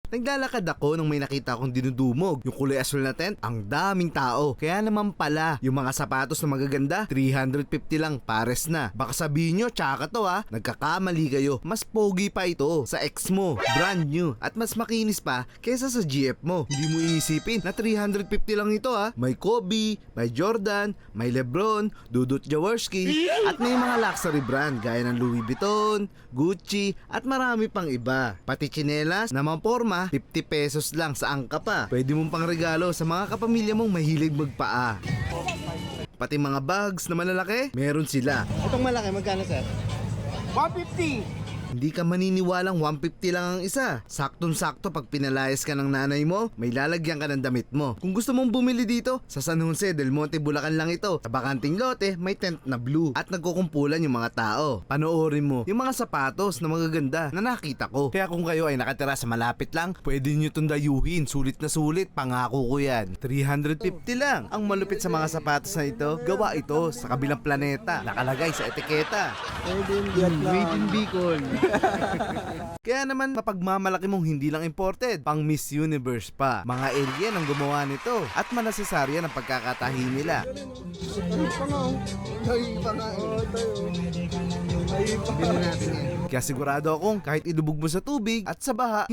Naglalakad ako nung may nakita akong dinudumog. Yung kulay asul na tent, ang daming tao. Kaya naman pala, yung mga sapatos na magaganda, 350 lang, pares na. Baka sabihin nyo, tsaka to ha, nagkakamali kayo. Mas pogi pa ito sa ex mo, brand new, at mas makinis pa kesa sa GF mo. Hindi mo iisipin na 350 lang ito ha. May Kobe, may Jordan, may Lebron, Dudut Jaworski, at may mga luxury brand gaya ng Louis Vuitton, Gucci, at marami pang iba. Pati tsinelas na mga forma, 50 pesos lang, saan ka pa? Pwede mong pang regalo sa mga kapamilya mong mahilig magpaa. Pati mga bags na malalaki, meron sila. Itong malaki, magkano sir? 150. Hindi ka maniniwalang 150 lang ang isa. Saktong-sakto pag pinalayas ka ng nanay mo, may lalagyan ka ng damit mo. Kung gusto mong bumili dito, sa San Jose del Monte, Bulacan lang ito. Sa bakanting lote, may tent na blue at nagkukumpulan yung mga tao. Panoorin mo yung mga sapatos na magaganda na nakita ko. Kaya kung kayo ay nakatira sa malapit lang, pwede nyo itong dayuhin. Sulit na sulit, pangako ko yan. 350 lang. Ang malupit sa mga sapatos na ito, gawa ito sa kabilang planeta. Nakalagay sa etiketa. Made in Bicol. Kaya naman mapagmamalaki mong hindi lang imported, pang Miss Universe pa. Mga alien ang gumawa nito at manasesarya ng pagkakatahi nila. Kaya sigurado akong kahit ilubog mo sa tubig at sa baha,